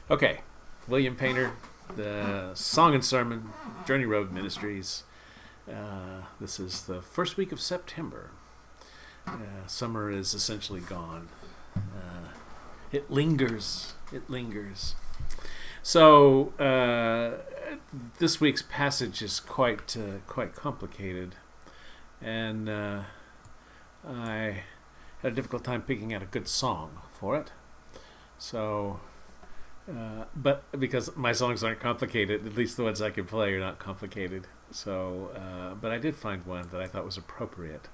Okay, William Painter, the Song and Sermon, Journey Road Ministries. This is the first week of September. Summer is essentially gone. It lingers. It lingers. So this week's passage is quite complicated, and I had a difficult time picking out a good song for it. So. But because my songs aren't complicated, at least the ones I can play are not complicated. So, but I did find one that I thought was appropriate,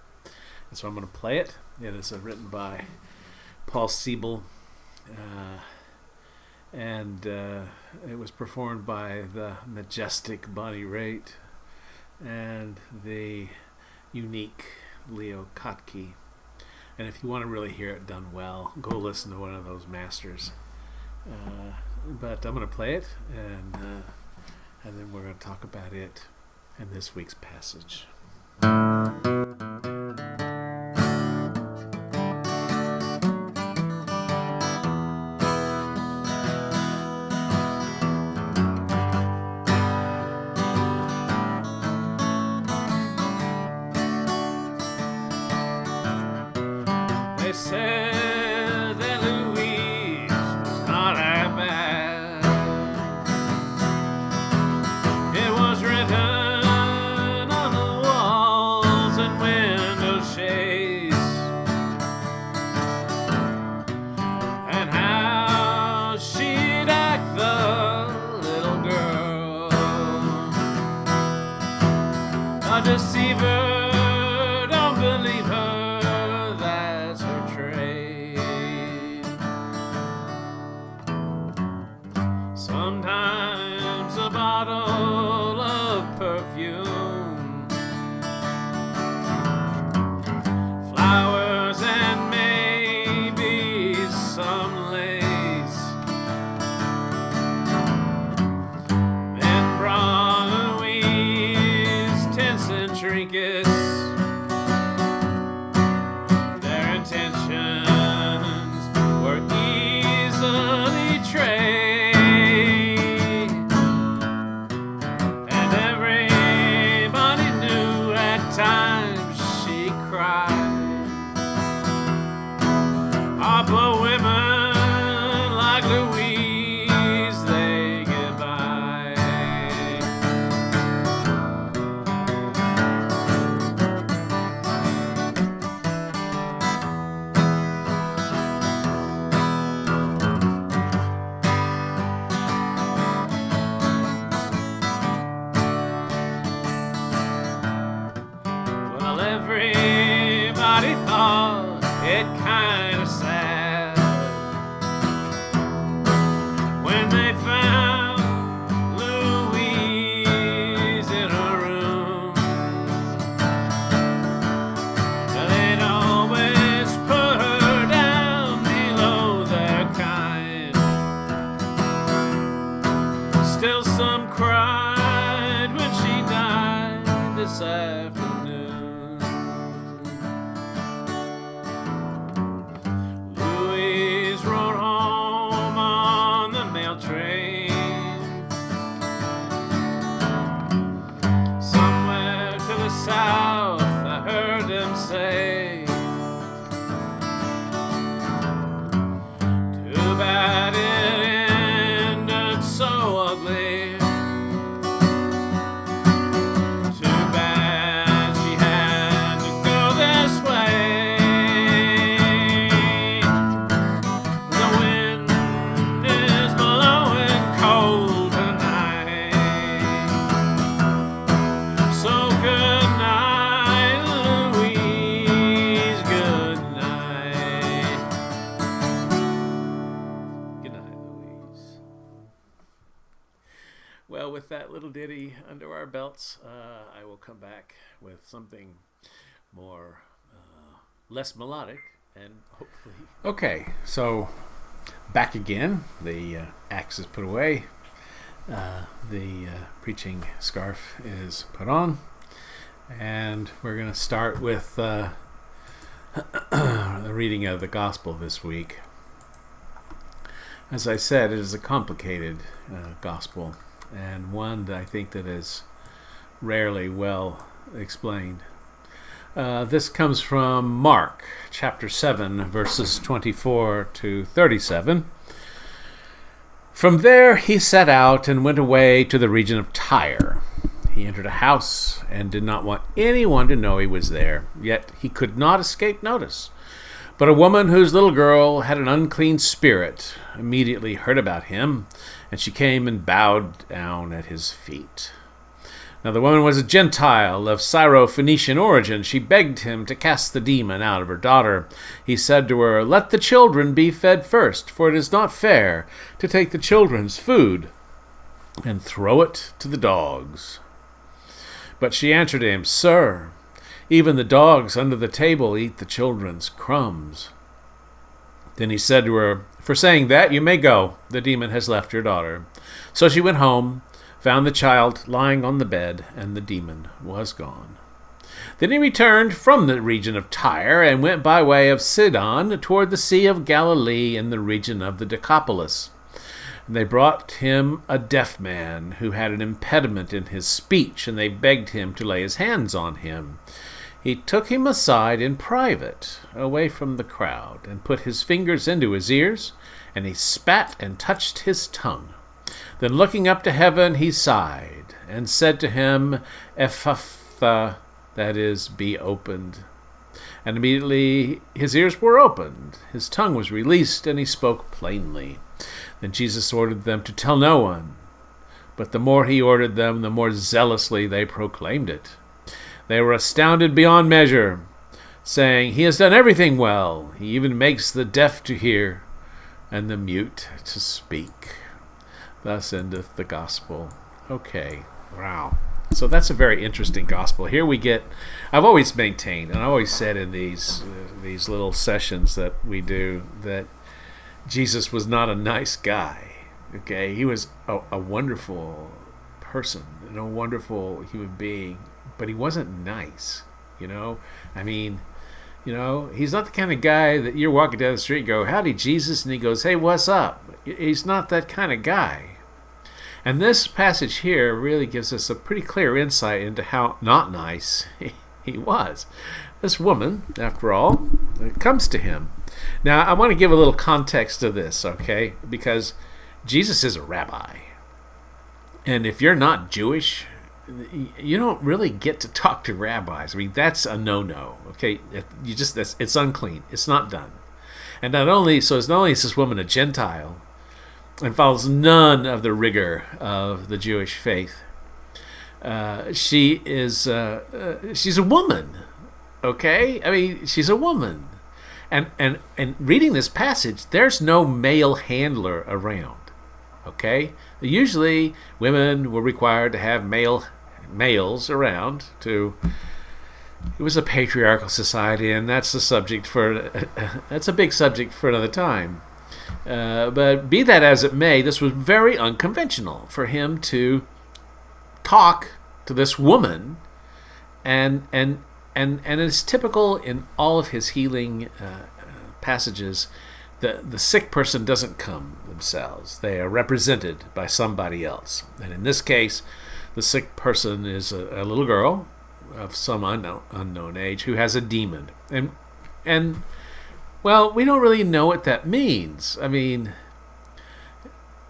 and so I'm going to play it. It is written by Paul Siebel, and it was performed by the majestic Bonnie Raitt and the unique Leo Kottke. And if you want to really hear it done well, go listen to one of those masters. But I'm going to play it, and then we're going to talk about it in this week's passage. They said that Louise was not that bad. It was written on the walls and window shades, and how she'd act the little girl, a deceiver. Don't believe her, that's her trade. Sometimes a bottle of perfume, flowers, and maybe some lace. Then brought Louise tents and trinkets. Their intentions were easily traced, and everybody knew at times she cried. But women like Louise, they get by. Well, everybody thought it kind of sad when they found Louise in her room. They'd always put her down below their kind. Still some cried when she died this afternoon. Louise rode home on the mail train. Somewhere to the south, I heard them say. Too bad it ended so ugly. Too bad she had to go this way. The wind is blowing cold tonight. So good night, Louise. Good night. Good night, Louise. Well, with that little ditty under our belts, I will come back with something more, less melodic, and hopefully. Okay, so back again. The axe is put away. The preaching scarf is put on, and we're going to start with the reading of the gospel this week. As I said, it is a complicated gospel, and one that I think that is rarely well explained. This comes from Mark chapter 7, verses 24 to 37. From there he set out and went away to the region of Tyre. He entered a house and did not want anyone to know he was there, yet he could not escape notice. But a woman whose little girl had an unclean spirit immediately heard about him, and she came and bowed down at his feet. Now the woman was a Gentile of Syro-Phoenician origin. She begged him to cast the demon out of her daughter. He said to her, "Let the children be fed first, for it is not fair to take the children's food and throw it to the dogs." But she answered him, "Sir, even the dogs under the table eat the children's crumbs." Then he said to her, "For saying that, you may go. The demon has left your daughter." So she went home, found the child lying on the bed, and the demon was gone. Then he returned from the region of Tyre and went by way of Sidon toward the Sea of Galilee in the region of the Decapolis. And they brought him a deaf man who had an impediment in his speech, and they begged him to lay his hands on him. He took him aside in private, away from the crowd, and put his fingers into his ears, and he spat and touched his tongue. Then looking up to heaven, he sighed, and said to him, "Ephphatha," that is, "be opened." And immediately his ears were opened, his tongue was released, and he spoke plainly. Then Jesus ordered them to tell no one. But the more he ordered them, the more zealously they proclaimed it. They were astounded beyond measure, saying, "He has done everything well. He even makes the deaf to hear, and the mute to speak." Thus endeth the gospel. Okay, wow. So that's a very interesting gospel. Here we get, I've always maintained, and I always said in these little sessions that we do, that Jesus was not a nice guy. Okay, he was a wonderful person and a wonderful human being, but he wasn't nice. I mean, he's not the kind of guy that you're walking down the street and go, "Howdy, Jesus," and he goes, "Hey, what's up?" He's not that kind of guy. And this passage here really gives us a pretty clear insight into how not nice he was. This woman, after all, comes to him. Now, I want to give a little context to this, okay? Because Jesus is a rabbi. And if you're not Jewish, you don't really get to talk to rabbis. I mean, that's a no-no, okay? It's unclean. It's not done. And not only is this woman a Gentile and follows none of the rigor of the Jewish faith, she's a woman, okay? I mean, she's a woman. And reading this passage, there's no male handler around, okay? Usually, women were required to have males around to. It was a patriarchal society, and that's a big subject for another time. But be that as it may, this was very unconventional for him to talk to this woman, and it's typical in all of his healing passages. The sick person doesn't come themselves. They are represented by somebody else. And in this case, the sick person is a little girl of some unknown age who has a demon. And well, we don't really know what that means. I mean,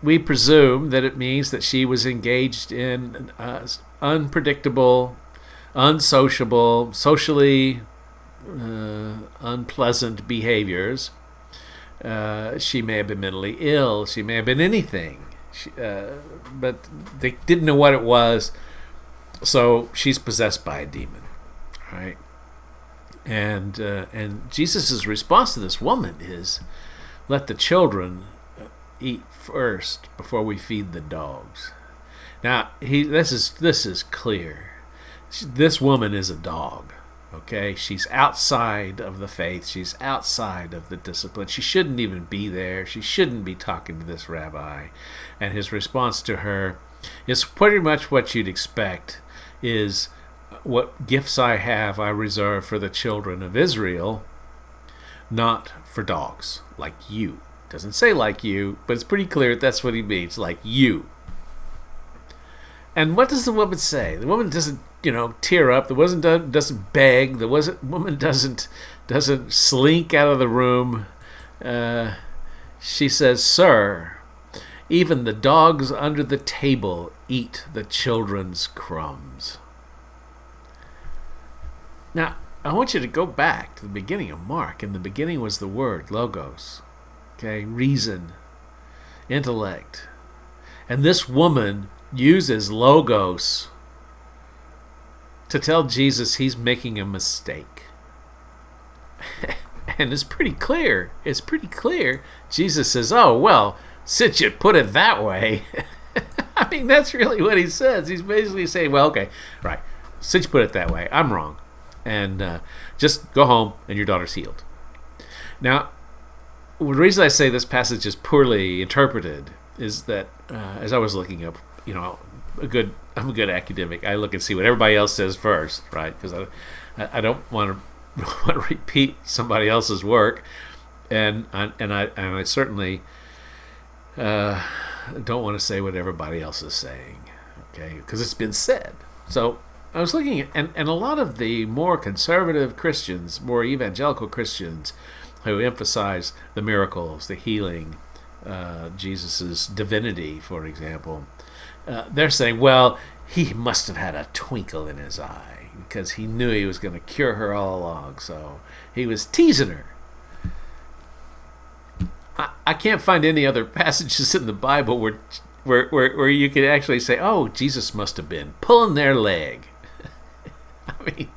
we presume that it means that she was engaged in unpredictable, unsociable, socially unpleasant behaviors. She may have been mentally ill. She may have been anything. But they didn't know what it was. So she's possessed by a demon, right? And Jesus' response to this woman is, "Let the children eat first before we feed the dogs." Now, this is clear. This woman is a dog. Okay, she's outside of the faith. She's outside of the discipline. She shouldn't even be there. She shouldn't be talking to this rabbi. And his response to her is pretty much what you'd expect, is, "What gifts I have, I reserve for the children of Israel, not for dogs like you." Doesn't say like you, but it's pretty clear that's what he means, like you. And what does the woman say? The woman doesn't, tear up. The woman doesn't beg. The woman doesn't slink out of the room. She says, "Sir, even the dogs under the table eat the children's crumbs." Now, I want you to go back to the beginning of Mark. In the beginning was the word, logos. Okay, reason, intellect. And this woman uses logos to tell Jesus he's making a mistake. And it's pretty clear. It's pretty clear. Jesus says, "Oh, well, since you put it that way." I mean, that's really what he says. He's basically saying, well, okay, right, since you put it that way, I'm wrong. And just go home and your daughter's healed. Now, the reason I say this passage is poorly interpreted is that as I was looking up, I'm a good academic. I look and see what everybody else says first, right? Because I don't want to repeat somebody else's work, and I certainly don't want to say what everybody else is saying, okay? Because it's been said. So I was looking at, and a lot of the more conservative Christians, more evangelical Christians, who emphasize the miracles, the healing, Jesus' divinity, for example, they're saying, well, he must have had a twinkle in his eye because he knew he was going to cure her all along, so he was teasing her. I can't find any other passages in the Bible where you could actually say, oh, Jesus must have been pulling their leg. I mean,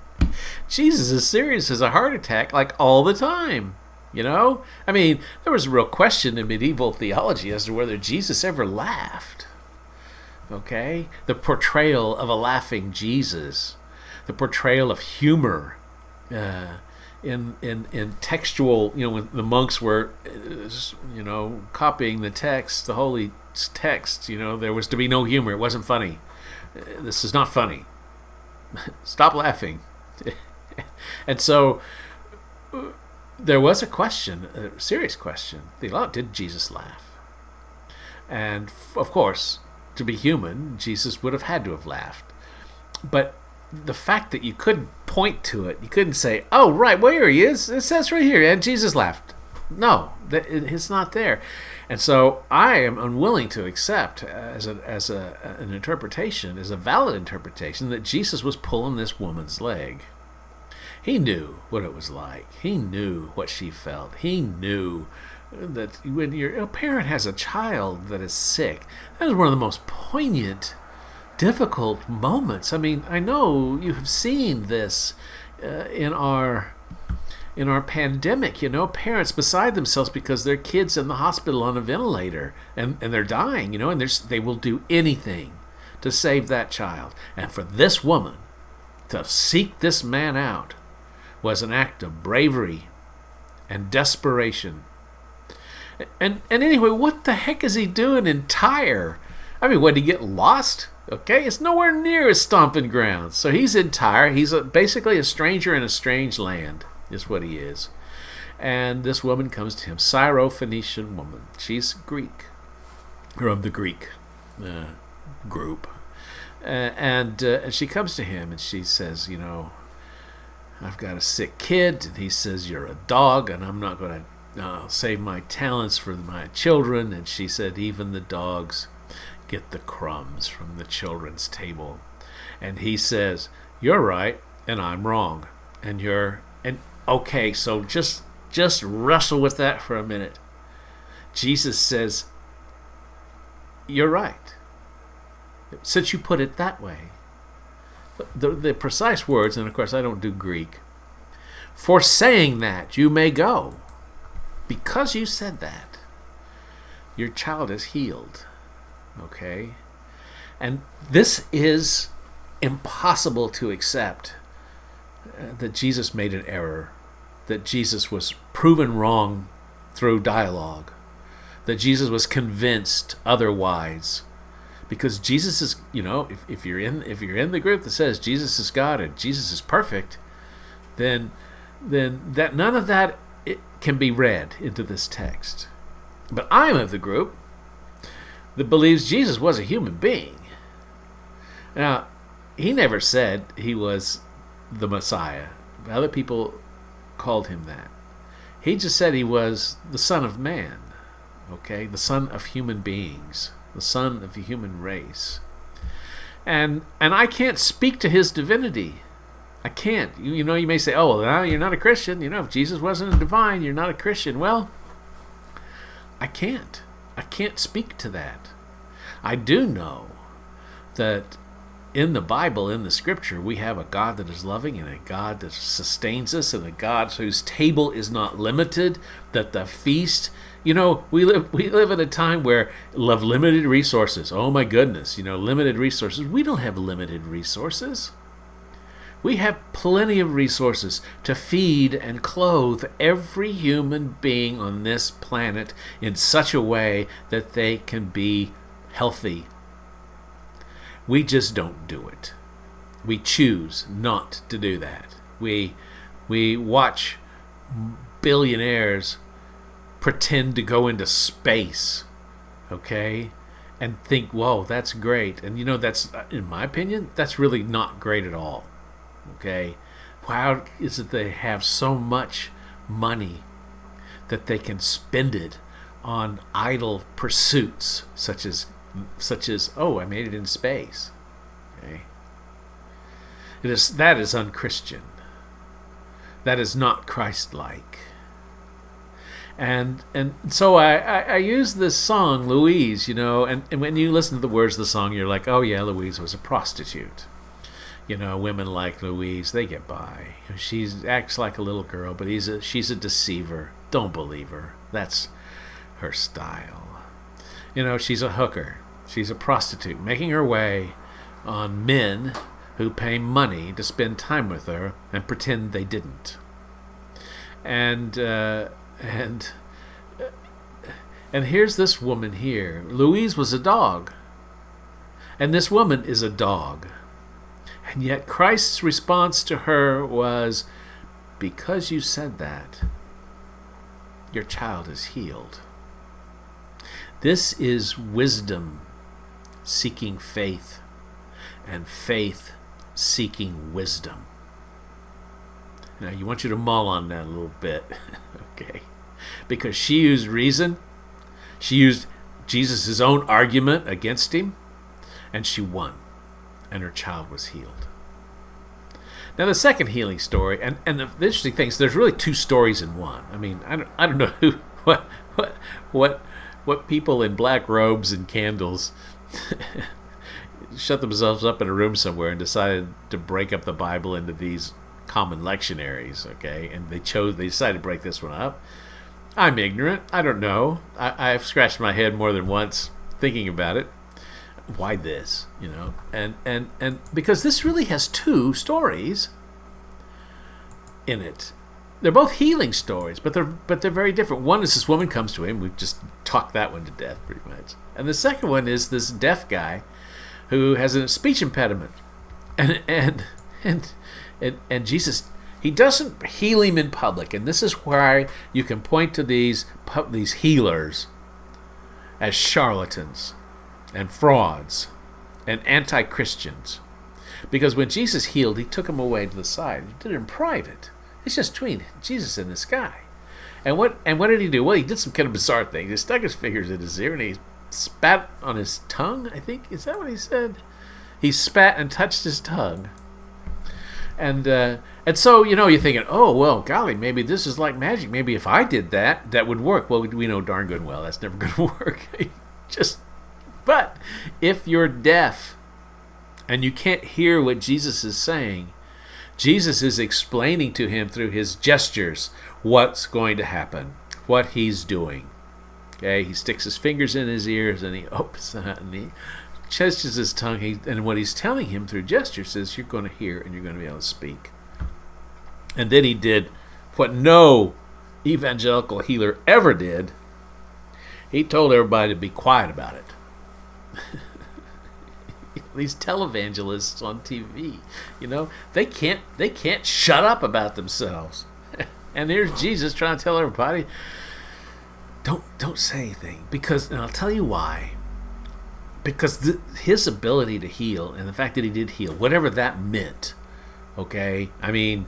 Jesus is serious as a heart attack like all the time. I mean, there was a real question in medieval theology as to whether Jesus ever laughed. Okay? The portrayal of a laughing Jesus, the portrayal of humor in textual, when the monks were, copying the text, the holy text, there was to be no humor. It wasn't funny. This is not funny. Stop laughing. And so there was a question, a serious question. Did Jesus laugh? And of course, to be human, Jesus would have had to have laughed. But the fact that you couldn't point to it, you couldn't say, oh, right, well, here he is. It says right here, and Jesus laughed. No, it's not there. And so I am unwilling to accept as an interpretation, as a valid interpretation, that Jesus was pulling this woman's leg. He knew what it was like. He knew what she felt. He knew that when a parent has a child that is sick, that is one of the most poignant, difficult moments. I mean, I know you have seen this in our pandemic, parents beside themselves because their kid's in the hospital on a ventilator and they're dying, and they will do anything to save that child. And for this woman to seek this man out was an act of bravery and desperation. And anyway, what the heck is he doing in Tyre? I mean, did he get lost? Okay, it's nowhere near his stomping grounds. So he's in Tyre. He's basically a stranger in a strange land, is what he is. And this woman comes to him, Syrophoenician woman. She's Greek, or of the Greek group. And she comes to him and she says, I've got a sick kid. And he says, you're a dog, and I'm not going to save my talents for my children. And she said, even the dogs get the crumbs from the children's table. And he says, you're right, and I'm wrong. And okay, so just wrestle with that for a minute. Jesus says, you're right, since you put it that way. The precise words, and of course I don't do Greek, for saying that you may go. Because you said that, your child is healed. Okay? And this is impossible to accept, that Jesus made an error, that Jesus was proven wrong through dialogue, that Jesus was convinced otherwise. Because Jesus is, if you're in the group that says Jesus is God and Jesus is perfect, then that none of that can be read into this text. But I'm of the group that believes Jesus was a human being. Now, he never said he was the Messiah. Other people called him that. He just said he was the Son of Man, okay? The son of human beings, the son of the human race. And I can't speak to his divinity. I can't. You may say, oh, well, you're not a Christian. If Jesus wasn't divine, you're not a Christian. Well, I can't. I can't speak to that. I do know that in the Bible, in the Scripture, we have a God that is loving and a God that sustains us and a God whose table is not limited, that the feast, we live in a time where love limited resources. Oh my goodness, limited resources. We don't have limited resources. We have plenty of resources to feed and clothe every human being on this planet in such a way that they can be healthy. We just don't do it. We choose not to do that. We watch billionaires pretend to go into space, okay, and think, whoa, that's great. And that's, in my opinion, that's really not great at all, okay? How is it they have so much money that they can spend it on idle pursuits such as, oh, I made it in space. Okay? That is unchristian. That is not Christ-like. And so I use this song, Louise, and when you listen to the words of the song, you're like, oh yeah, Louise was a prostitute. Women like Louise, they get by. She acts like a little girl, but she's a deceiver. Don't believe her. That's her style. She's a hooker. She's a prostitute, making her way on men who pay money to spend time with her and pretend they didn't. And here's this woman here. Louise was a dog, and this woman is a dog. And yet Christ's response to her was, because you said that, your child is healed. This is wisdom seeking faith, and faith seeking wisdom. Now, you want you to mull on that a little bit, okay? Because she used reason, she used Jesus' own argument against him, and she won, and her child was healed. Now, the second healing story, and the interesting thing is, there's really two stories in one. I mean, I don't know what people in black robes and candles shut themselves up in a room somewhere and decided to break up the Bible into these common lectionaries, okay? And they decided to break this one up. I'm ignorant. I don't know. I've scratched my head more than once thinking about it. Why this? And because this really has two stories in it. They're both healing stories, but they're very different. One is this woman comes to him. We've just talked that one to death pretty much. And the second one is this deaf guy who has a speech impediment, and Jesus, he doesn't heal him in public. And this is why you can point to these healers as charlatans and frauds and anti-Christians, because when Jesus healed, he took him away to the side. He did it in private. It's just between Jesus and this guy. And what did he do? Well, he did some kind of bizarre thing. He stuck his fingers in his ear and he spat on his tongue, I think. Is that what he said? He spat and touched his tongue. And so, you're thinking, oh, well, golly, maybe this is like magic. Maybe if I did that, that would work. Well, we know darn good well that's never going to work. But if you're deaf and you can't hear what Jesus is saying, Jesus is explaining to him through his gestures what's going to happen, what he's doing. Okay, he sticks his fingers in his ears and he opens that and he gestures his tongue. And what he's telling him through gestures is, you're going to hear and you're going to be able to speak. And then he did what no evangelical healer ever did. He told everybody to be quiet about it. These televangelists on TV, they can't shut up about themselves. And here's Jesus trying to tell everybody, don't say anything, because, and I'll tell you why. Because his ability to heal, and the fact that he did heal, whatever that meant, okay? I mean,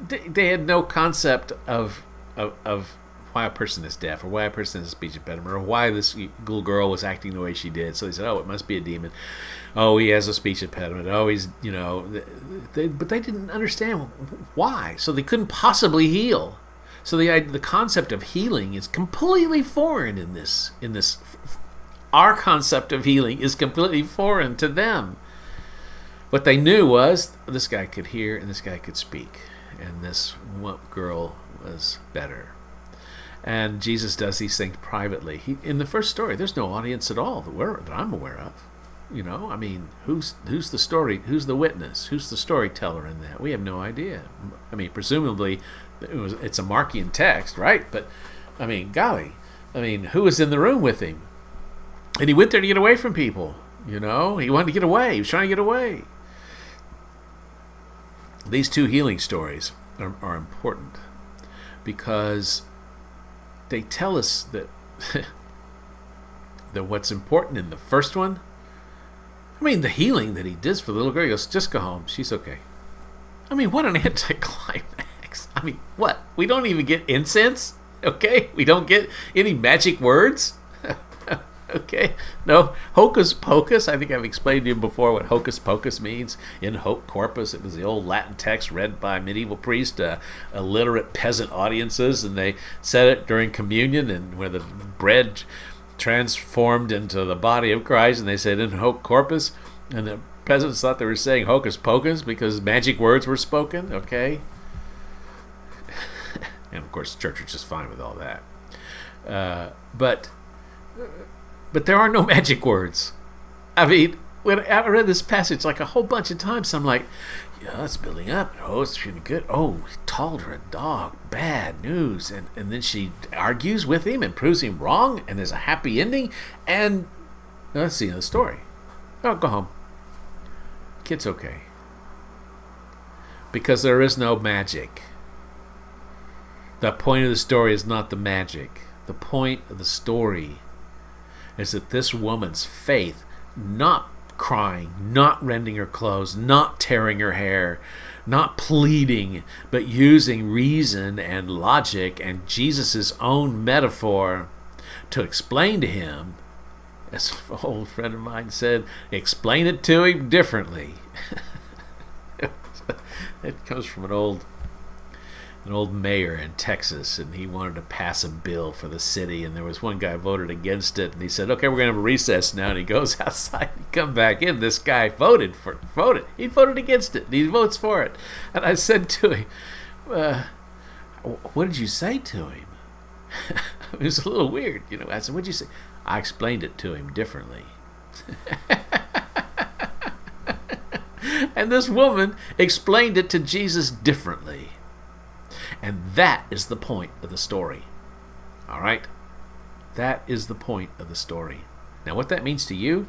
they had no concept of why a person is deaf, or why a person has a speech impediment, or why this little girl was acting the way she did. So they said, oh, it must be a demon. Oh, he has a speech impediment. Oh, he's, but they didn't understand why. So they couldn't possibly heal. So the concept of healing is completely foreign in this. Our concept of healing is completely foreign to them. What they knew was this guy could hear and this guy could speak, and this girl was better. And Jesus does these things privately. In the first story, there's no audience at all that I'm aware of. I mean, who's the story? Who's the witness? Who's the storyteller in that? We have no idea. I mean, presumably, it's a Markian text, right? But I mean, golly, who was in the room with him? And he went there to get away from people. He wanted to get away. He was trying to get away. These two healing stories are important because they tell us that that what's important in the first one, the healing that he does for the little girl, he goes, just go home, she's okay. What an anticlimax. What? We don't even get incense? Okay? We don't get any magic words? Okay? No, hocus pocus. I think I've explained to you before what hocus pocus means. In hoc corpus, it was the old Latin text read by medieval priests to illiterate peasant audiences, and they said it during communion, and where the bread transformed into the body of Christ, and they said in hoc corpus, and the peasants thought they were saying hocus pocus because magic words were spoken. Okay? And of course the church was just fine with all that. But there are no magic words. When I read this passage like a whole bunch of times, I'm like, yeah, it's building up. Oh, it's pretty good. Oh, he told her a dog. Bad news. And then she argues with him and proves him wrong, and there's a happy ending. And that's the end of the story. Oh, go home. Kid's okay. Because there is no magic. The point of the story is not the magic. The point of the story is that this woman's faith, not crying, not rending her clothes, not tearing her hair, not pleading, but using reason and logic and Jesus' own metaphor to explain to him, as an old friend of mine said, explain it to him differently. It comes from an old mayor in Texas, and he wanted to pass a bill for the city, and there was one guy voted against it, and he said, okay, we're going to have a recess now, and he goes outside and he come back in. This guy voted against it, and he votes for it. And I said to him, what did you say to him? It was a little weird, I said, what did you say? I explained it to him differently. And this woman explained it to Jesus differently. And that is the point of the story. All right? That is the point of the story. Now, what that means to you,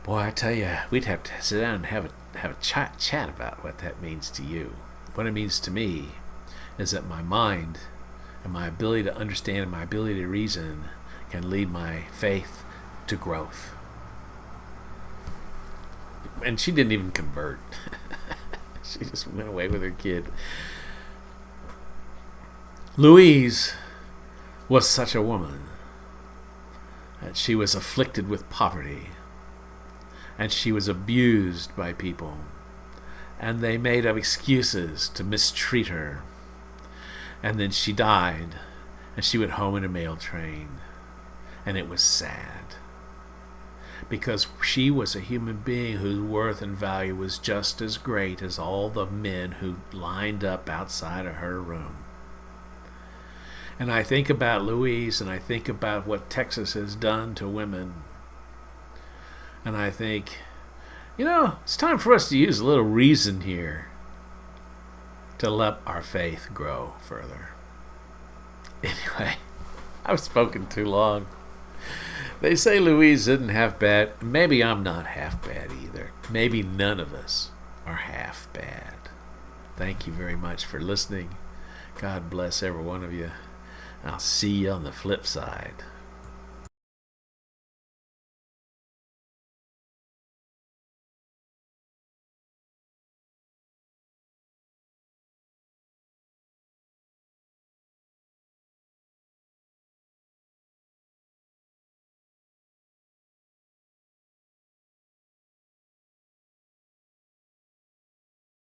boy, I tell you, we'd have to sit down and have a chat about what that means to you. What it means to me is that my mind and my ability to understand and my ability to reason can lead my faith to growth. And she didn't even convert. She just went away with her kid. Louise was such a woman that she was afflicted with poverty, and she was abused by people, and they made up excuses to mistreat her. And then she died, and she went home in a mail train, and it was sad, because she was a human being whose worth and value was just as great as all the men who lined up outside of her room. And I think about Louise, and I think about what Texas has done to women, and I think, it's time for us to use a little reason here to let our faith grow further. Anyway, I've spoken too long. They say Louise isn't half bad. Maybe I'm not half bad either. Maybe none of us are half bad. Thank you very much for listening. God bless every one of you. I'll see you on the flip side.